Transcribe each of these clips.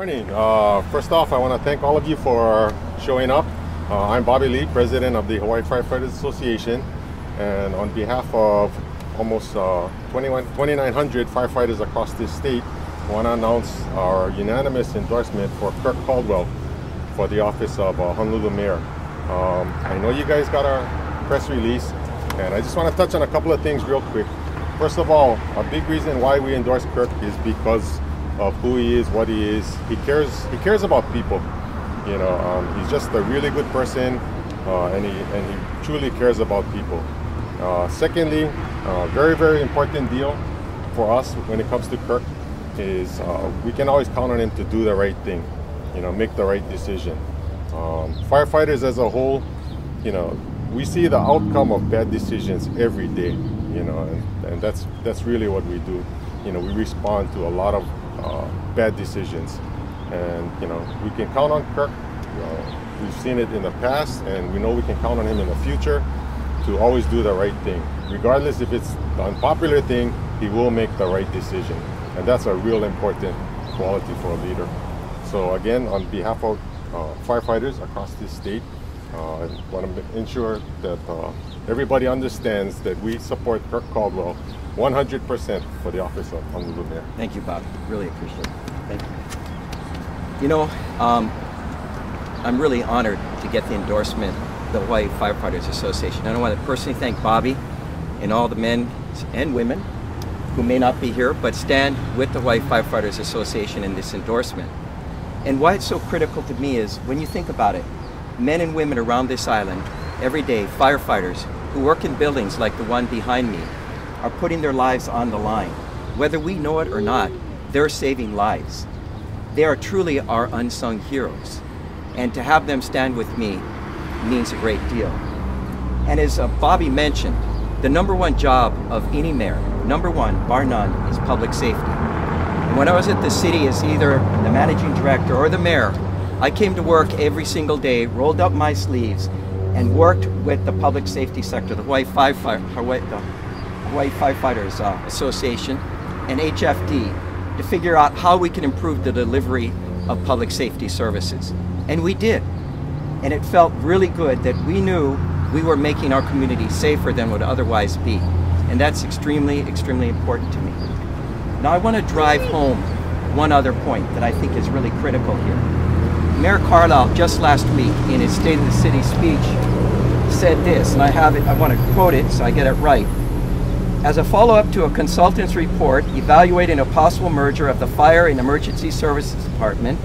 Morning. First off, I want to thank all of you for showing up. I'm Bobby Lee, president of the Hawaii Firefighters Association, and on behalf of almost 2,900 firefighters across this state, I want to announce our unanimous endorsement for Kirk Caldwell for the office of Honolulu Mayor. I know you guys got our press release, and I just want to touch on a couple of things real quick. First of all, a big reason why we endorse Kirk is because of who he is, what he is. He cares about people. You know, he's just a really good person, and he truly cares about people. Secondly, very important deal for us when it comes to Kirk is we can always count on him to do the right thing, you know, make the right decision. Firefighters as a whole, you know, we see the outcome of bad decisions every day, you know, and that's really what we do. You know, we respond to a lot of bad decisions, and you know, we can count on Kirk. We've seen it in the past, and we know we can count on him in the future to always do the right thing. Regardless if it's the unpopular thing, he will make the right decision, and that's a real important quality for a leader. So again, on behalf of firefighters across this state, I want to ensure that everybody understands that we support Kirk Caldwell 100% for the office of Honolulu Mayor. Thank you, Bob. Really appreciate it. Thank you. You know, I'm really honored to get the endorsement of the Hawaii Firefighters Association. And I want to personally thank Bobby and all the men and women who may not be here, but stand with the Hawaii Firefighters Association in this endorsement. And why it's so critical to me is, when you think about it, men and women around this island, every day, firefighters who work in buildings like the one behind me, are putting their lives on the line. Whether we know it or not, they're saving lives. They are truly our unsung heroes. And to have them stand with me means a great deal. And as Bobby mentioned, the #1 job of any mayor, #1, bar none, is public safety. And when I was at the city as either the managing director or the mayor, I came to work every single day, rolled up my sleeves, and worked with the public safety sector, the Hawaii Firefighters Association and HFD, to figure out how we can improve the delivery of public safety services. And we did. And it felt really good that we knew we were making our community safer than would otherwise be. And that's extremely important to me. Now I want to drive home one other point that I think is really critical here. Mayor Caldwell just last week in his State of the City speech said this, and I want to quote it so I get it right. As a follow-up to a consultant's report evaluating a possible merger of the Fire and Emergency Services Department,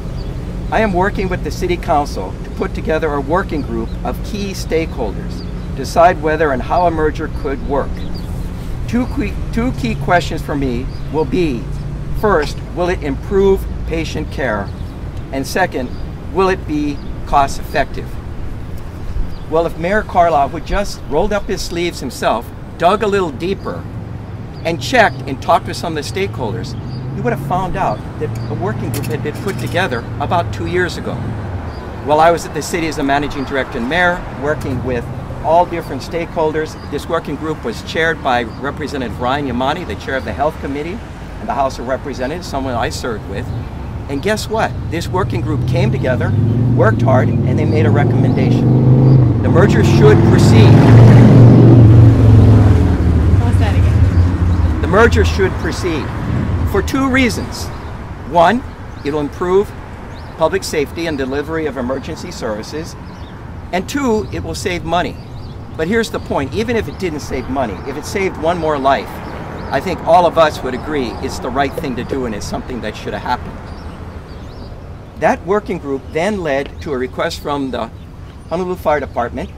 I am working with the City Council to put together a working group of key stakeholders to decide whether and how a merger could work. Two key questions for me will be, first, will it improve patient care? And second, will it be cost effective? Well, if Mayor Caldwell would just rolled up his sleeves himself, dug a little deeper, and checked and talked with some of the stakeholders, he would have found out that a working group had been put together about 2 years ago. While I was at the city as a managing director and mayor, working with all different stakeholders, this working group was chaired by Representative Ryan Yamani, the chair of the Health Committee in the House of Representatives, someone I served with. And guess what? This working group came together, worked hard, and they made a recommendation. The merger should proceed. The merger should proceed for 2 reasons. 1, it'll improve public safety and delivery of emergency services. And 2, it will save money. But here's the point, even if it didn't save money, if it saved one more life, I think all of us would agree it's the right thing to do and it's something that should have happened. That working group then led to a request from the Honolulu Fire Department,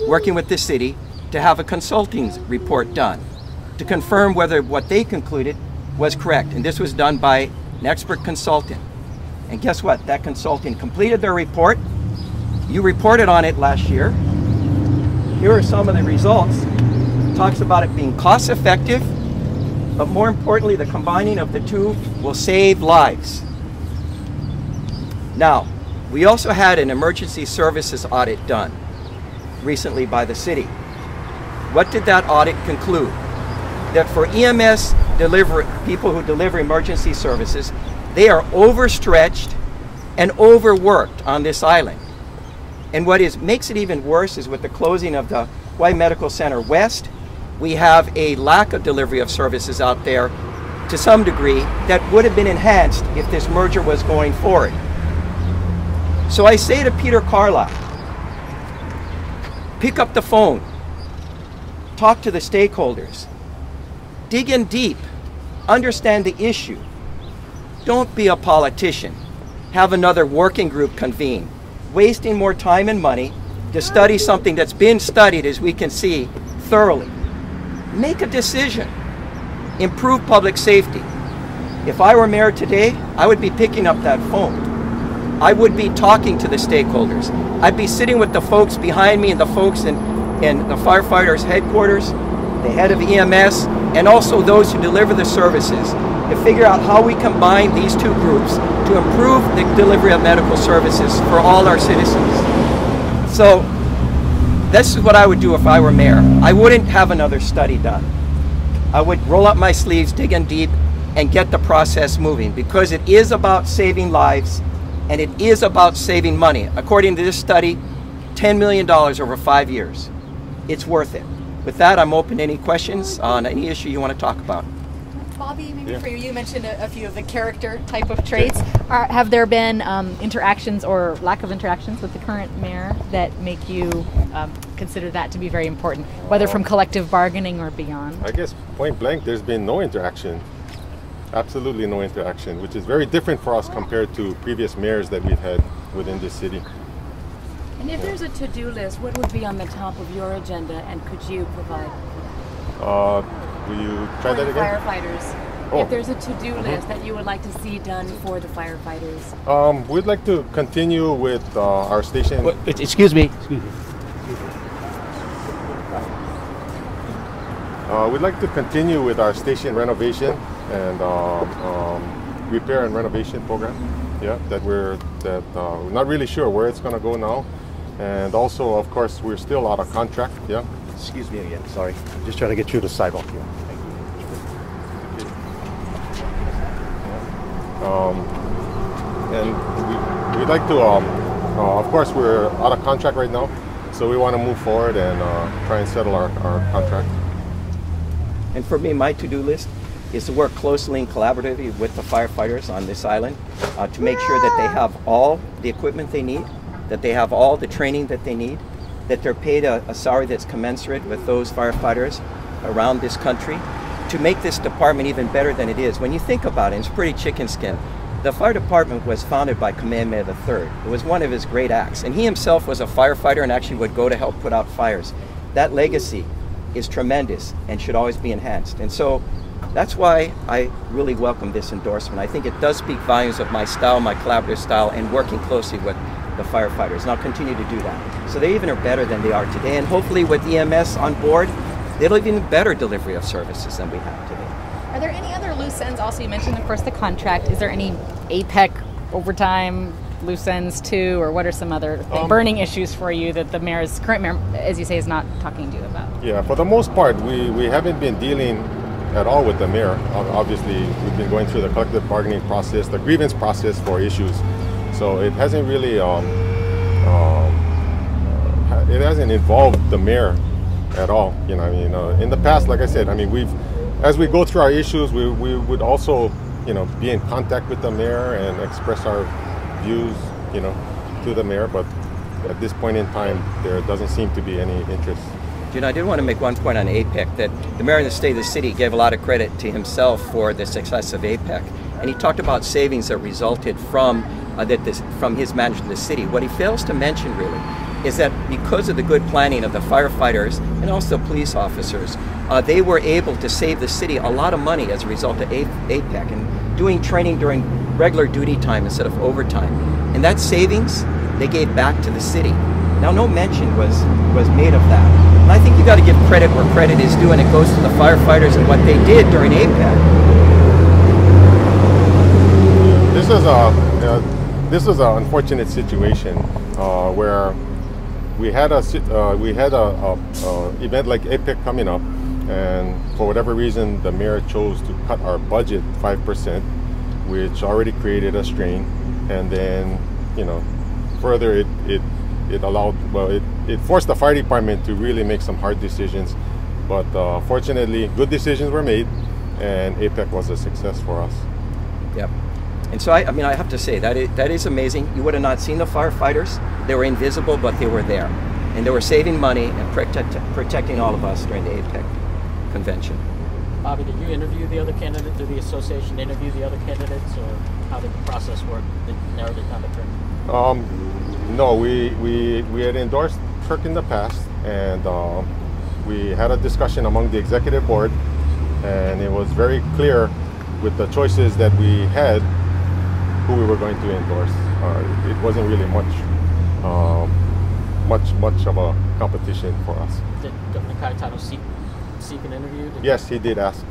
working with the city, to have a consulting report done to confirm whether what they concluded was correct. And this was done by an expert consultant. And guess what? That consultant completed their report. You reported on it last year. Here are some of the results. It talks about it being cost effective, but more importantly, the combining of the two will save lives. Now, we also had an emergency services audit done recently by the city. What did that audit conclude? That for EMS people who deliver emergency services, they are overstretched and overworked on this island. And what makes it even worse is with the closing of the Hawaii Medical Center West, we have a lack of delivery of services out there to some degree that would have been enhanced if this merger was going forward. So I say to Peter Carlisle, pick up the phone, talk to the stakeholders, dig in deep, understand the issue. Don't be a politician. Have another working group convene, wasting more time and money to study something that's been studied, as we can see, thoroughly. Make a decision. Improve public safety. If I were mayor today, I would be picking up that phone. I would be talking to the stakeholders. I'd be sitting with the folks behind me and the folks in the firefighters' headquarters, the head of EMS, and also those who deliver the services to figure out how we combine these two groups to improve the delivery of medical services for all our citizens. So this is what I would do if I were mayor. I wouldn't have another study done. I would roll up my sleeves, dig in deep, and get the process moving, because it is about saving lives and it is about saving money. According to this study, $10 million over 5 years. It's worth it. With that, I'm open to any questions on any issue you want to talk about. Bobby, maybe for you, you mentioned a few of the character type of traits. Have there been interactions or lack of interactions with the current mayor that make you consider that to be very important, whether from collective bargaining or beyond? I guess point blank, there's been no interaction. Absolutely no interaction, which is very different for us compared to previous mayors that we've had within this city. And if there's a to-do list, what would be on the top of your agenda, and could you provide? Will you try that again? Firefighters. Oh. If there's a to-do list that you would like to see done for the firefighters. We'd like to continue with our station. Well, excuse me. We'd like to continue with our station renovation and repair and renovation program. Yeah, that we're not really sure where it's going to go now, and also, of course, we're still out of contract. Yeah. Excuse me again. Sorry, I'm just trying to get through the sidewalk here. And we'd like to, of course, we're out of contract right now, so we want to move forward and try and settle our contract. And for me, my to-do list is to work closely and collaboratively with the firefighters on this island to make sure that they have all the equipment they need, that they have all the training that they need, that they're paid a salary that's commensurate with those firefighters around this country, to make this department even better than it is. When you think about it, it's pretty chicken skin. The fire department was founded by Kamehameha III. It was one of his great acts. And he himself was a firefighter and actually would go to help put out fires. That legacy is tremendous and should always be enhanced. And so that's why I really welcome this endorsement. I think it does speak volumes of my style, my collaborative style, and working closely with the firefighters. And I'll continue to do that. So they even are better than they are today. And hopefully with EMS on board, they'll have even better delivery of services than we have today. Are there any other loose ends? Also, you mentioned, of course, the contract. Is there any APEC overtime loose ends too, or what are some other burning issues for you that the current mayor, as you say, is not talking to you about? Yeah, for the most part, we haven't been dealing at all with the mayor. Obviously, we've been going through the collective bargaining process, the grievance process for issues. So it hasn't really, it hasn't involved the mayor at all. You know, I mean, in the past, like I said, I mean, as we go through our issues, we would also, you know, be in contact with the mayor and express our views, you know, to the mayor. But at this point in time, there doesn't seem to be any interest. You know, I did want to make one point on APEC, that the mayor of the state of the city gave a lot of credit to himself for the success of APEC. And he talked about savings that resulted from his management of the city. What he fails to mention, really, is that because of the good planning of the firefighters and also police officers, they were able to save the city a lot of money as a result of APEC and doing training during regular duty time instead of overtime. And that savings they gave back to the city. Now, no mention was made of that. And I think you got to give credit where credit is due, and it goes to the firefighters and what they did during APEC. This is an unfortunate situation where we had a event like APEC coming up, and for whatever reason, the mayor chose to cut our budget 5%, which already created a strain. and then, you know, further it allowed, well, it forced the fire department to really make some hard decisions, but fortunately good decisions were made, and APEC was a success for us. Yep. And so I mean, I have to say that is amazing. You would have not seen the firefighters. They were invisible, but they were there, and they were saving money and protecting all of us during the APEC convention. Bobby, did you interview the other candidates? Did the association interview the other candidates, or how did the process work? Did narrowed it down to Kirk? No, we had endorsed Kirk in the past, and we had a discussion among the executive board, and it was very clear with the choices that we had who we were going to endorse. It wasn't really much of a competition for us. Did Governor Cayetano seek an interview? Yes, he did ask.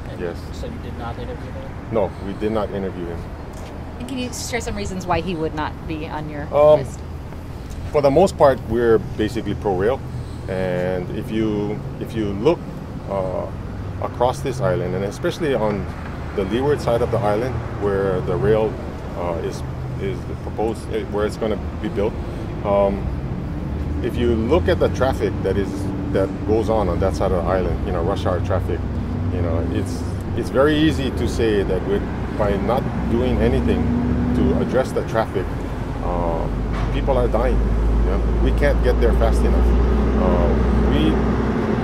And yes. So you did not interview him? No, we did not interview him. And can you share some reasons why he would not be on your list? For the most part, we're basically pro-rail, and if you look across this island, and especially on the leeward side of the island, where the rail is proposed, where it's going to be built, if you look at the traffic that goes on that side of the island, you know, rush hour traffic, you know, it's very easy to say that by not doing anything to address the traffic, people are dying. You know? We can't get there fast enough.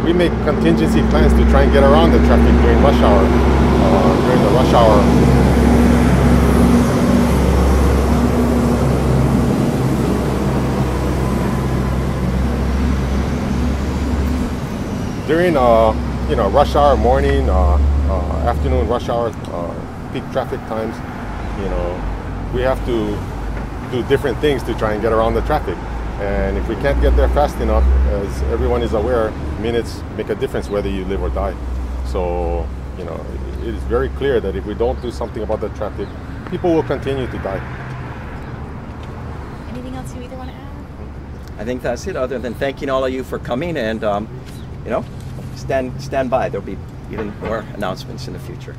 We make contingency plans to try and get around the traffic during rush hour. During the rush hour. During you know, rush hour, morning, afternoon rush hour, peak traffic times, you know, we have to do different things to try and get around the traffic. And if we can't get there fast enough, as everyone is aware, minutes make a difference whether you live or die. So, you know, it is very clear that if we don't do something about the traffic, people will continue to die. Anything else you either want to add? I think that's it, other than thanking all of you for coming, and you know, stand by. There'll be even more announcements in the future.